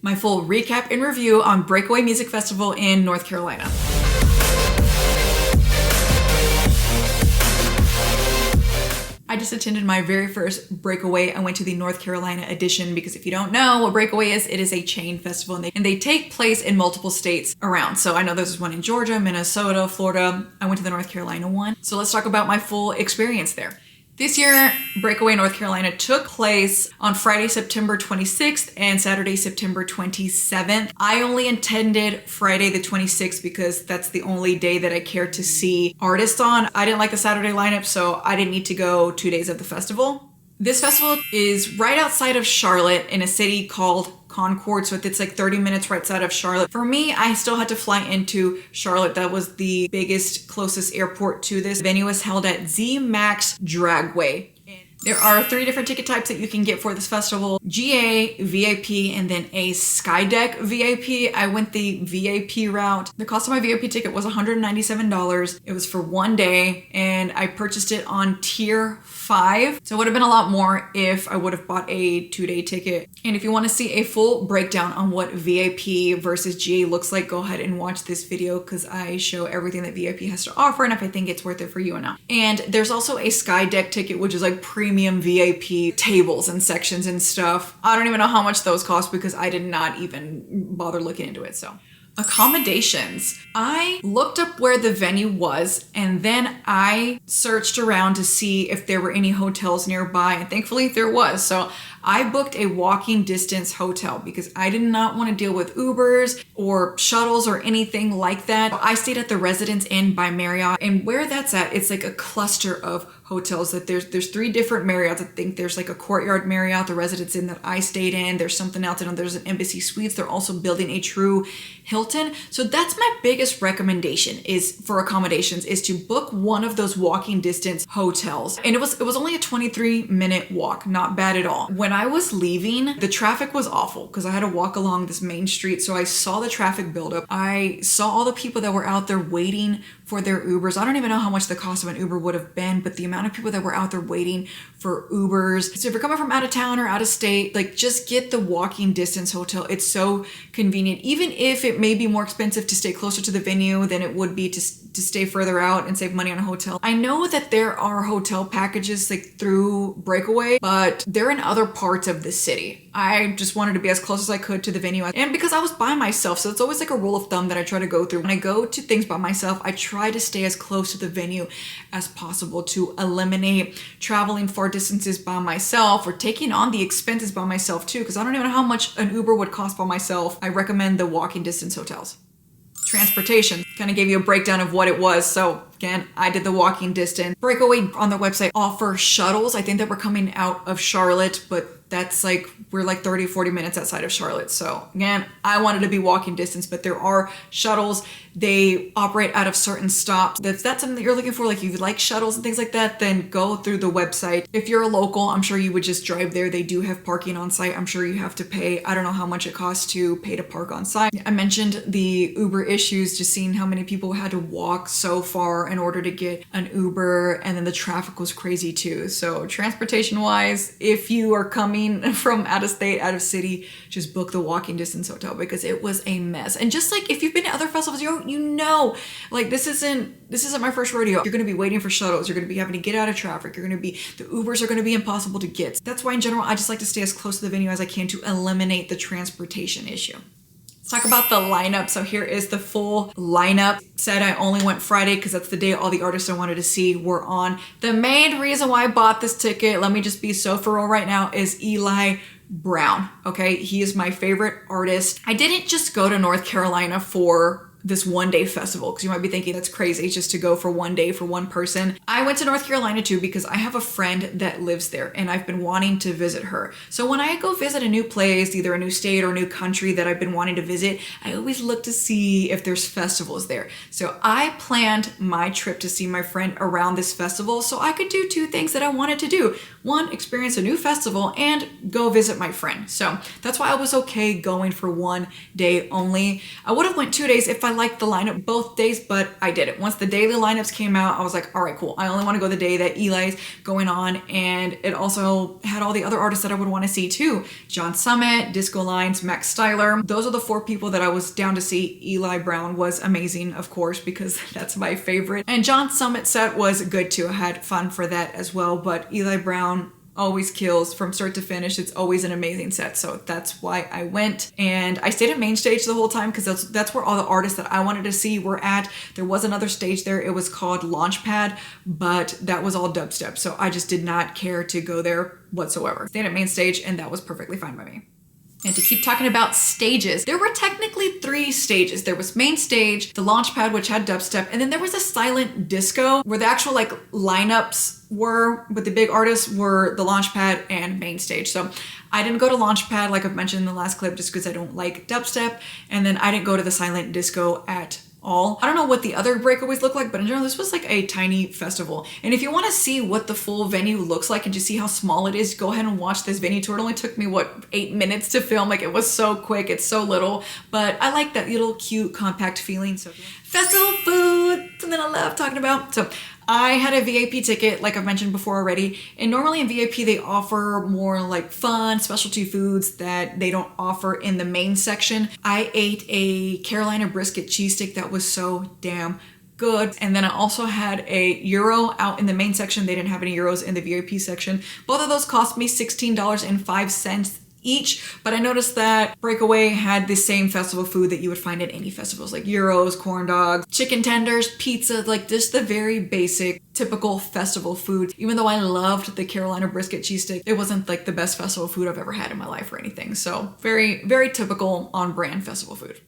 My full recap and review on Breakaway Music Festival in North Carolina. I just attended my very first Breakaway. I went to the North Carolina edition because if you don't know what Breakaway is, it is a chain festival and they take place in multiple states around. So I know there's one in Georgia, Minnesota, Florida. I went to the North Carolina one. So let's talk about my full experience there. This year, Breakaway North Carolina took place on Friday, September 26th and Saturday, September 27th. I only attended Friday the 26th because that's the only day that I cared to see artists on. I didn't like the Saturday lineup, so I didn't need to go 2 days of the festival. This festival is right outside of Charlotte in a city called Concord, so it's like 30 minutes right outside of Charlotte. For me, I still had to fly into Charlotte. That was the biggest, closest airport to this. The venue was held at Z-Max Dragway. There are 3 different ticket types that you can get for this festival: GA, VIP, and then a Skydeck VIP. I went the VIP route. The cost of my VIP ticket was $197. It was for 1 day, and I purchased it on tier 5. So it would have been a lot more if I would have bought a 2-day ticket. And if you want to see a full breakdown on what VIP versus GA looks like, go ahead and watch this video because I show everything that VIP has to offer and if I think it's worth it for you or not. And there's also a Skydeck ticket, which is like premium VIP tables and sections and stuff. I don't even know how much those cost because I did not even bother looking into it. So accommodations. I looked up where the venue was and then I searched around to see if there were any hotels nearby, and thankfully there was. So I booked a walking distance hotel because I did not want to deal with Ubers or shuttles or anything like that. I stayed at the Residence Inn by Marriott, and where that's at, it's like a cluster of hotels. That there's 3 different Marriotts. I think there's like a Courtyard Marriott, the Residence Inn that I stayed in. There's something else, and there's an Embassy Suites. They're also building a true Hilton. So that's my biggest recommendation is for accommodations is to book one of those walking distance hotels. And it was only a 23-minute walk, not bad at all. When I was leaving, the traffic was awful because I had to walk along this main street. So I saw the traffic buildup. I saw all the people that were out there waiting for their Ubers. I don't even know how much the cost of an Uber would have been, but the amount of people that were out there waiting for Ubers. So if you're coming from out of town or out of state, like just get the walking distance hotel. It's so convenient. Even if it may be more expensive to stay closer to the venue than it would be to stay further out and save money on a hotel. I know that there are hotel packages like through Breakaway, but they're in other parts of the city. I just wanted to be as close as I could to the venue. And because I was by myself, so it's always like a rule of thumb that I try to go through. When I go to things by myself, I try to stay as close to the venue as possible to eliminate traveling far distances by myself or taking on the expenses by myself too, because I don't even know how much an Uber would cost by myself. I recommend the walking distance hotels. Transportation, kind of gave you a breakdown of what it was. So again, I did the walking distance. Breakaway on their website offer shuttles. I think that we're coming out of Charlotte, but that's like, we're like 30, 40 minutes outside of Charlotte. So again, I wanted to be walking distance, but there are shuttles. They operate out of certain stops. If that's something that you're looking for, like if you like shuttles and things like that, then go through the website. If you're a local, I'm sure you would just drive there. They do have parking on site. I'm sure you have to pay. I don't know how much it costs to pay to park on site. I mentioned the Uber issues, just seeing how many people had to walk so far in order to get an Uber, and then the traffic was crazy too. So transportation wise, if you are coming from out of state, out of city, just book the walking distance hotel because it was a mess. And just like if you've been to other festivals, you know, like this isn't my first rodeo. You're going to be waiting for shuttles. You're going to be having to get out of traffic. The Ubers are going to be impossible to get. That's why in general, I just like to stay as close to the venue as I can to eliminate the transportation issue. Let's talk about the lineup. So here is the full lineup. Said I only went Friday because that's the day all the artists I wanted to see were on. The main reason why I bought this ticket, let me just be so for real right now, is Eli Brown. Okay, he is my favorite artist. I didn't just go to North Carolina for this 1-day festival, because you might be thinking that's crazy just to go for 1 day for one person. I went to North Carolina too because I have a friend that lives there and I've been wanting to visit her. So when I go visit a new place, either a new state or a new country that I've been wanting to visit, I always look to see if there's festivals there. So I planned my trip to see my friend around this festival so I could do 2 things that I wanted to do. One, experience a new festival, and go visit my friend. So that's why I was okay going for 1 day only. I would have went 2 days if I I liked the lineup both days, but I did it. Once the daily lineups came out, I was like, all right, cool. I only want to go the day that Eli's going on. And it also had all the other artists that I would want to see too. John Summit, Disco Lines, Max Styler. Those are the 4 people that I was down to see. Eli Brown was amazing, of course, because that's my favorite. And John Summit's set was good too. I had fun for that as well, but Eli Brown always kills from start to finish. It's always an amazing set. So that's why I went, and I stayed at main stage the whole time because that's where all the artists that I wanted to see were at. There was another stage there. It was called Launchpad, but that was all dubstep. So I just did not care to go there whatsoever. Stayed at main stage, and that was perfectly fine by me. And to keep talking about stages, there were technically 3 stages. There was main stage, the Launchpad, which had dubstep, and then there was a silent disco where the actual like lineups were, but the big artists were the Launchpad and main stage. So I didn't go to Launchpad, like I've mentioned in the last clip, just because I don't like dubstep. And then I didn't go to the silent disco at all. I don't know what the other breakaways look like, but in general, this was like a tiny festival. And if you want to see what the full venue looks like and just see how small it is, go ahead and watch this venue tour. It only took me, 8 minutes to film. Like, it was so quick. It's so little, but I like that little cute compact feeling. So festival food, something I love talking about. So I had a VIP ticket, like I've mentioned before already, and normally in VIP they offer more like fun specialty foods that they don't offer in the main section. I ate a Carolina brisket cheese stick that was so damn good. And then I also had a gyro out in the main section. They didn't have any gyros in the VIP section. Both of those cost me $16.05 each, but I noticed that Breakaway had the same festival food that you would find at any festivals, like gyros, corn dogs, chicken tenders, pizza, like just the very basic typical festival food. Even though I loved the Carolina brisket cheese stick, it wasn't like the best festival food I've ever had in my life or anything. So very, very typical on brand festival food.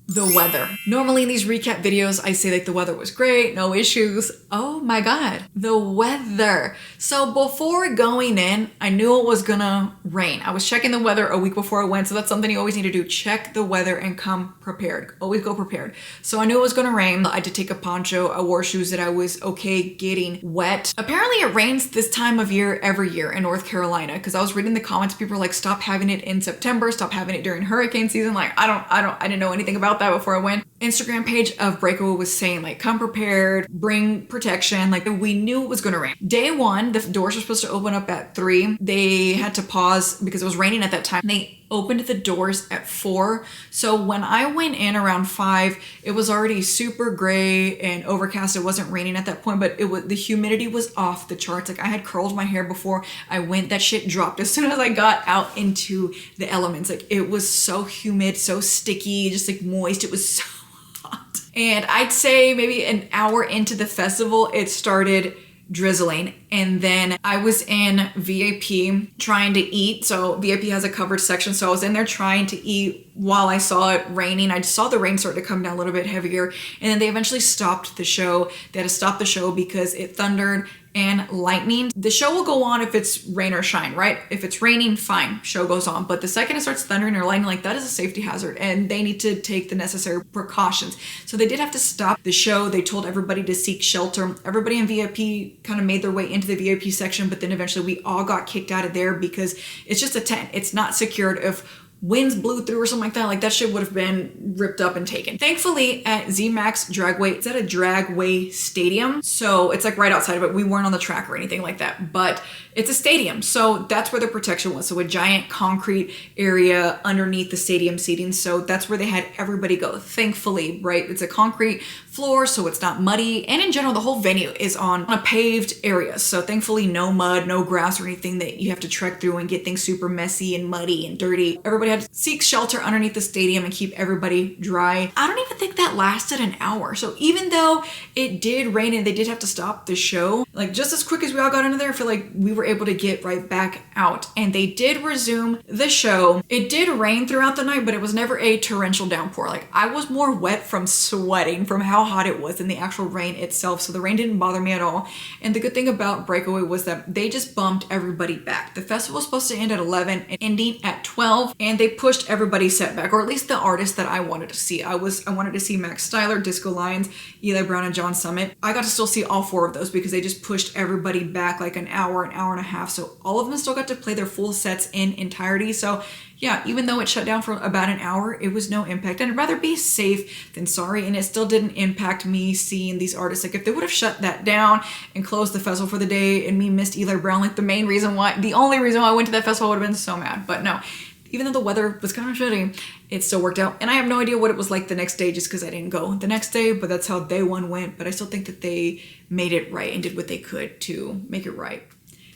The weather. Normally in these recap videos, I say like the weather was great, no issues. Oh my God, the weather. So before going in, I knew it was gonna rain. I was checking the weather a week before I went, so that's something you always need to do. Check the weather and come prepared. Always go prepared. So I knew it was gonna rain. I did take a poncho. I wore shoes that I was okay getting wet. Apparently it rains this time of year every year in North Carolina, because I was reading the comments, people were like, stop having it in September, stop having it during hurricane season. Like, I didn't know anything about that before I went. Instagram page of Breakaway was saying like, come prepared, bring protection. Like, we knew it was gonna rain. Day 1, the doors were supposed to open up at 3. They had to pause because it was raining at that time. They opened the doors at 4. So when I went in around 5, it was already super gray and overcast. It wasn't raining at that point, but the humidity was off the charts. Like, I had curled my hair before I went. That shit dropped as soon as I got out into the elements. Like, it was so humid, so sticky, just like moist. It was so hot. And I'd say maybe an hour into the festival, it started drizzling. And then I was in VIP trying to eat. So VIP has a covered section. So I was in there trying to eat while I saw it raining. I just saw the rain start to come down a little bit heavier. And then they eventually stopped the show. They had to stop the show because it thundered and lightning. The show will go on if it's rain or shine, right? If it's raining, fine, show goes on. But the second it starts thundering or lightning, like, that is a safety hazard and they need to take the necessary precautions. So they did have to stop the show. They told everybody to seek shelter. Everybody in VIP kind of made their way into the VIP section, but then eventually we all got kicked out of there because it's just a tent. It's not secured. If winds blew through or something like that, like, that shit would have been ripped up and taken. Thankfully at ZMAX Dragway, it's at a Dragway stadium. So it's like right outside of it. We weren't on the track or anything like that, but it's a stadium. So that's where the protection was. So a giant concrete area underneath the stadium seating. So that's where they had everybody go. Thankfully, right? It's a concrete floor, so it's not muddy. And in general, the whole venue is on a paved area. So thankfully no mud, no grass or anything that you have to trek through and get things super messy and muddy and dirty. Everybody had to seek shelter underneath the stadium and keep everybody dry. I don't even think that lasted an hour. So even though it did rain and they did have to stop the show, like, just as quick as we all got into there, I feel like we were able to get right back out. And they did resume the show. It did rain throughout the night, but it was never a torrential downpour. Like, I was more wet from sweating from how hot it was than the actual rain itself. So the rain didn't bother me at all. And the good thing about Breakaway was that they just bumped everybody back. The festival was supposed to end at 11 and ending at 12, and they pushed everybody's set back, or at least the artists that I wanted to see. I wanted to see Max Styler, Disco Lions, Eli Brown, and John Summit. I got to still see all 4 of those because they just pushed everybody back like an hour and a half. So all of them still got to play their full sets in entirety. So yeah, even though it shut down for about an hour, it was no impact. And I'd rather be safe than sorry. And it still didn't impact me seeing these artists. Like if they would have shut that down and closed the festival for the day and me missed Eli Brown, like the only reason why I went to that festival, I would have been so mad. But no, even though the weather was kind of shitty, it still worked out. And I have no idea what it was like the next day just because I didn't go the next day, but that's how day 1 went. But I still think that they made it right and did what they could to make it right.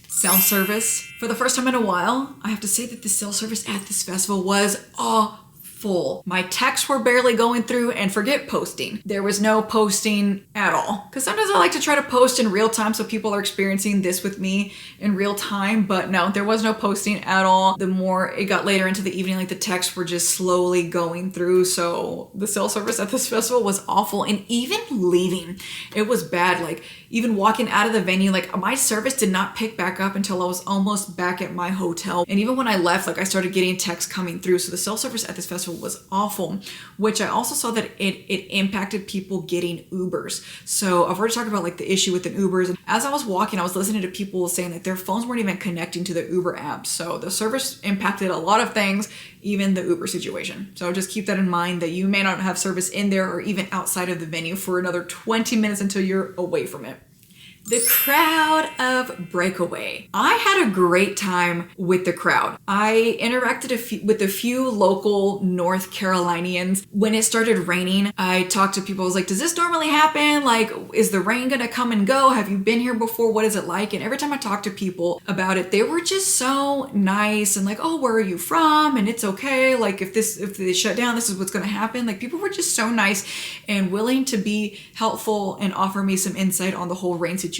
Cell service. For the first time in a while, I have to say that the cell service at this festival was awful. My texts were barely going through, and forget posting. There was no posting at all. Because sometimes I like to try to post in real time so people are experiencing this with me in real time, but no, there was no posting at all. The more it got later into the evening, like the texts were just slowly going through. So the cell service at this festival was awful. And even leaving, it was bad. Like even walking out of the venue, like my service did not pick back up until I was almost back at my hotel. And even when I left, like I started getting texts coming through. So the cell service at this festival was awful, which I also saw that it impacted people getting Ubers. So I've already talked about like the issue with the Ubers. And as I was walking, I was listening to people saying that their phones weren't even connecting to the Uber app. So the service impacted a lot of things, even the Uber situation. So just keep that in mind that you may not have service in there or even outside of the venue for another 20 minutes until you're away from it. The crowd of Breakaway. I had a great time with the crowd. I interacted with a few local North Carolinians. When it started raining, I talked to people. I was like, does this normally happen? Like, is the rain gonna come and go? Have you been here before? What is it like? And every time I talked to people about it, they were just so nice and like, oh, where are you from? And it's okay. Like if they shut down, this is what's gonna happen. Like people were just so nice and willing to be helpful and offer me some insight on the whole rain situation.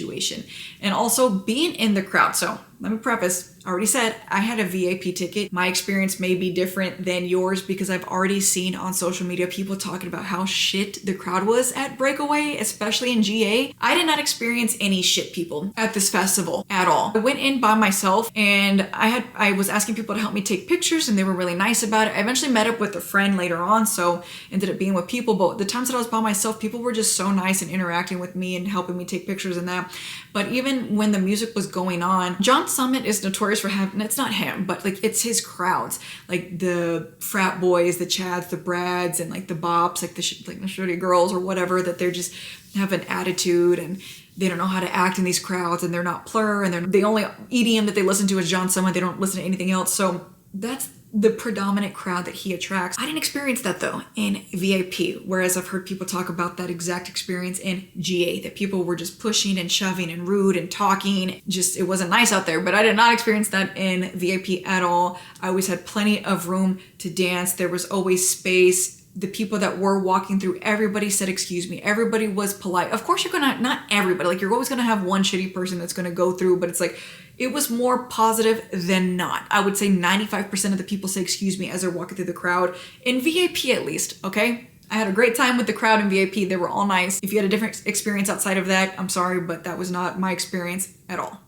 And also being in the crowd. So let me preface, I already said I had a VIP ticket. My experience may be different than yours because I've already seen on social media people talking about how shit the crowd was at Breakaway, especially in GA. I did not experience any shit people at this festival at all. I went in by myself and I was asking people to help me take pictures and they were really nice about it. I eventually met up with a friend later on, so ended up being with people, but the times that I was by myself, people were just so nice and interacting with me and helping me take pictures and that. But even when the music was going on, John Summit is notorious for having, it's not him, but like it's his crowds, like the frat boys, the Chads, the Brads, and like the Bops, like the shitty girls or whatever, that they're just have an attitude and they don't know how to act in these crowds and they're not plur and the only EDM that they listen to is John Summit. They don't listen to anything else. So that's the predominant crowd that he attracts. I didn't experience that though in VIP, whereas I've heard people talk about that exact experience in GA, that people were just pushing and shoving and rude and talking. Just, it wasn't nice out there, but I did not experience that in VIP at all. I always had plenty of room to dance. There was always space. The people that were walking through, everybody said, excuse me. Everybody was polite. Of course, not everybody, like you're always gonna have one shitty person that's gonna go through, but it's like, it was more positive than not. I would say 95% of the people say excuse me as they're walking through the crowd, in VIP at least, okay? I had a great time with the crowd in VIP. They were all nice. If you had a different experience outside of that, I'm sorry, but that was not my experience at all.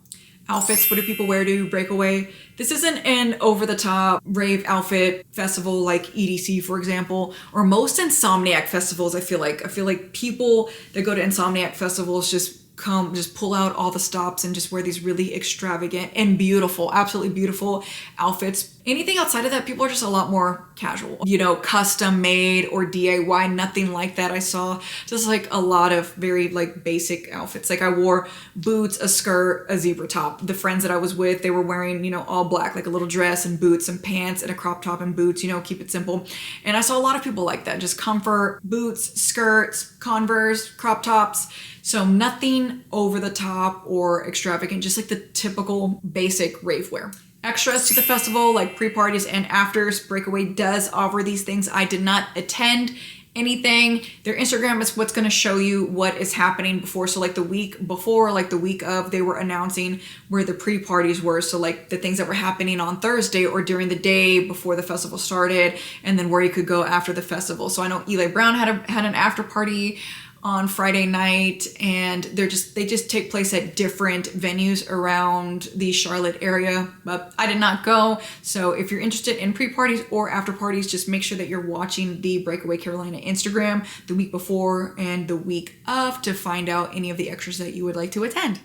Outfits, what do people wear to Breakaway? This isn't an over-the-top rave outfit festival like EDC, for example, or most Insomniac festivals. I feel like people that go to Insomniac festivals just pull out all the stops and just wear these really extravagant and beautiful, absolutely beautiful outfits. Anything outside of that, people are just a lot more casual, custom made or DIY, nothing like that. I saw just like a lot of very like basic outfits. Like I wore boots, a skirt, a zebra top. The friends that I was with, they were wearing, all black, like a little dress and boots and pants and a crop top and boots, keep it simple. And I saw a lot of people like that, just comfort, boots, skirts, Converse, crop tops. So nothing over the top or extravagant, just like the typical basic rave wear. Extras to the festival, like pre-parties and afters. Breakaway does offer these things. I did not attend anything. Their Instagram is what's going to show you what is happening before. So like the week before, like the week of, they were announcing where the pre-parties were. So like the things that were happening on Thursday or during the day before the festival started, and then where you could go after the festival. So I know Eli Brown had an after party. on Friday night, and they just take place at different venues around the Charlotte area. But I did not go, so if you're interested in pre-parties or after parties, just make sure that you're watching the Breakaway Carolina Instagram the week before and the week of to find out any of the extras that you would like to attend.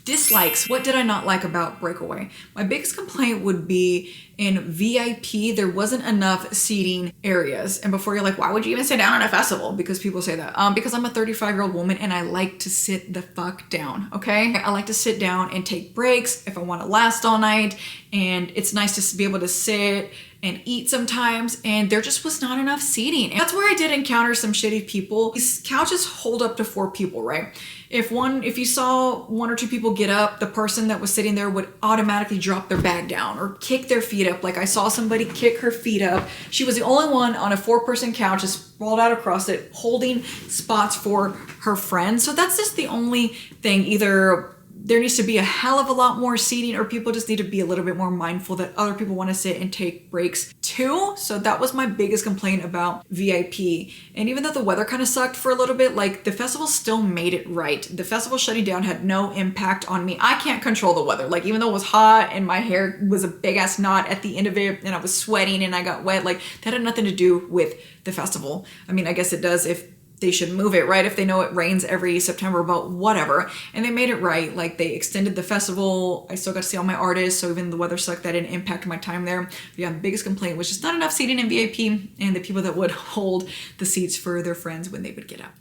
Dislikes. What did I not like about Breakaway? My biggest complaint would be in VIP, there wasn't enough seating areas. And before you're like, why would you even sit down at a festival? Because people say that. Because I'm a 35-year-old woman and I like to sit the fuck down, okay? I like to sit down and take breaks if I want to last all night. And it's nice to be able to sit and eat sometimes, and there just was not enough seating. And that's where I did encounter some shitty people. These couches hold up to 4 people, right? If you saw 1 or 2 people get up, the person that was sitting there would automatically drop their bag down or kick their feet up. Like I saw somebody kick her feet up. She was the only one on a 4-person couch, just sprawled out across it, holding spots for her friends. So that's just the only thing. Either there needs to be a hell of a lot more seating, or people just need to be a little bit more mindful that other people want to sit and take breaks too. So that was my biggest complaint about VIP. And even though the weather kind of sucked for a little bit, like the festival still made it right. The festival shutting down had no impact on me. I can't control the weather. Like even though it was hot and my hair was a big ass knot at the end of it and I was sweating and I got wet, like that had nothing to do with the festival. I mean, I guess it does if they should move it, right? If they know it rains every September, but whatever. And they made it right. Like they extended the festival. I still got to see all my artists. So even the weather sucked, that didn't impact my time there. But yeah, the biggest complaint was just not enough seating in VIP and the people that would hold the seats for their friends when they would get up.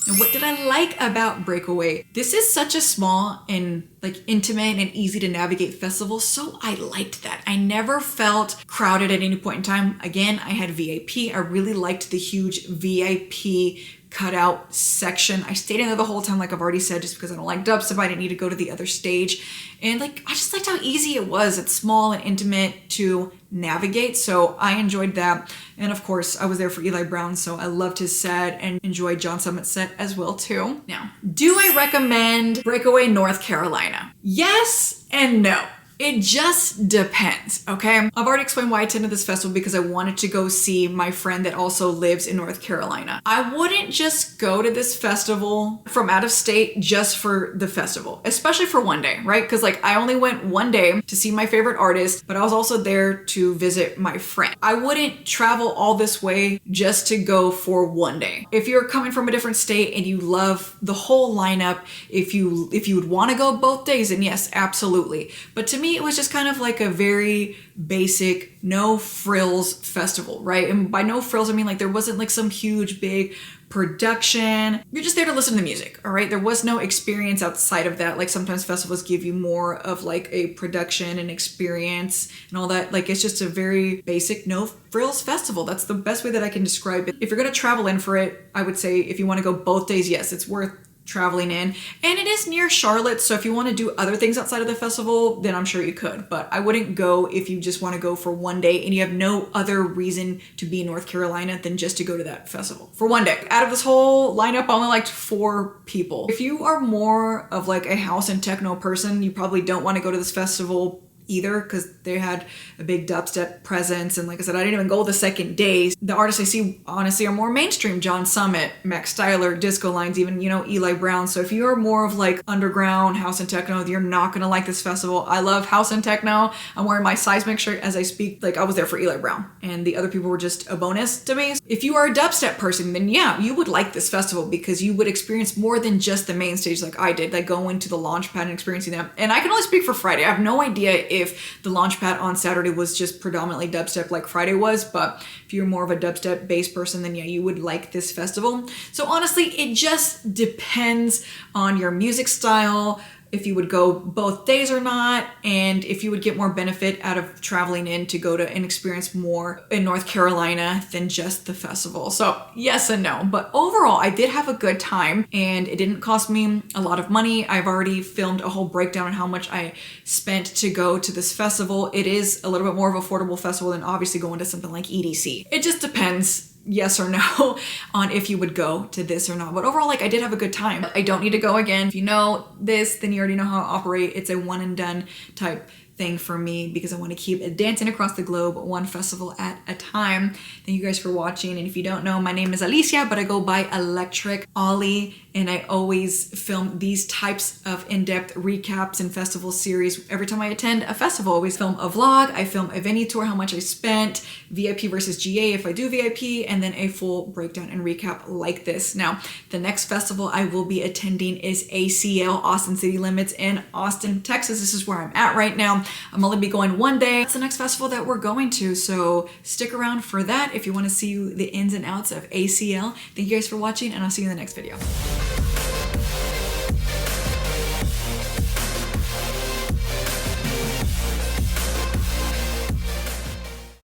And what did I like about Breakaway? This is such a small and like intimate and easy to navigate festival, so I liked that. I never felt crowded at any point in time. Again, I had VIP. I really liked the huge VIP cutout section. I stayed in there the whole time, like I've already said, just because I don't like dubstep. I didn't need to go to the other stage. And like, I just liked how easy it was. It's small and intimate to navigate, so I enjoyed that. And of course, I was there for Eli Brown, so I loved his set and enjoyed John Summit's set as well too. Now, do I recommend Breakaway North Carolina? Yes and no. It just depends, okay? I've already explained why I attended this festival, because I wanted to go see my friend that also lives in North Carolina. I wouldn't just go to this festival from out of state just for the festival, especially for one day, right? Because like I only went one day to see my favorite artist, but I was also there to visit my friend. I wouldn't travel all this way just to go for one day. If you're coming from a different state and you love the whole lineup, if you would want to go both days, then yes, absolutely. But to me, it was just kind of like a very basic, no frills festival, right? And by no frills, I mean like there wasn't like some huge, big production. You're just there to listen to the music, all right? There was no experience outside of that. Like sometimes festivals give you more of like a production and experience and all that. Like it's just a very basic, no frills festival. That's the best way that I can describe it. If you're gonna travel in for it, I would say if you wanna go both days, yes, it's worth traveling in. And it is near Charlotte, so if you want to do other things outside of the festival, then I'm sure you could. But I wouldn't go if you just want to go for one day and you have no other reason to be in North Carolina than just to go to that festival for one day. Out of this whole lineup, I only liked 4 people. If you are more of like a house and techno person, you probably don't want to go to this festival either, because they had a big dubstep presence. And like I said, I didn't even go the second day. The artists I see honestly are more mainstream. John Summit, Max Styler, Disco Lines, even, Eli Brown. So if you're more of like underground house and techno, you're not gonna like this festival. I love house and techno. I'm wearing my Seismic shirt as I speak. Like I was there for Eli Brown and the other people were just a bonus to me. If you are a dubstep person, then yeah, you would like this festival because you would experience more than just the main stage like I did, like going to the launch pad and experiencing that. And I can only speak for Friday. I have no idea if the launch pad on Saturday was just predominantly dubstep like Friday was, but if you're more of a dubstep based person, then yeah, you would like this festival. So honestly, it just depends on your music style, if you would go both days or not, and if you would get more benefit out of traveling in to go to and experience more in North Carolina than just the festival. So yes and no, but overall I did have a good time and it didn't cost me a lot of money. I've already filmed a whole breakdown on how much I spent to go to this festival. It is a little bit more of an affordable festival than obviously going to something like EDC. It just depends, yes or no, on if you would go to this or not. But overall, like I did have a good time. I don't need to go again. If you know this, then you already know how I operate. It's a one and done type thing for me because I want to keep dancing across the globe, one festival at a time. Thank you guys for watching. And if you don't know, my name is Alicia, but I go by Electric Ollie, and I always film these types of in-depth recaps and festival series. Every time I attend a festival, I always film a vlog, I film a venue tour, how much I spent, VIP versus GA if I do VIP, and then a full breakdown and recap like this. Now, the next festival I will be attending is ACL, Austin City Limits in Austin, Texas. This is where I'm at right now. I'm only be going one day. That's the next festival that we're going to, so stick around for that if you want to see the ins and outs of ACL. Thank you guys for watching, and I'll see you in the next video.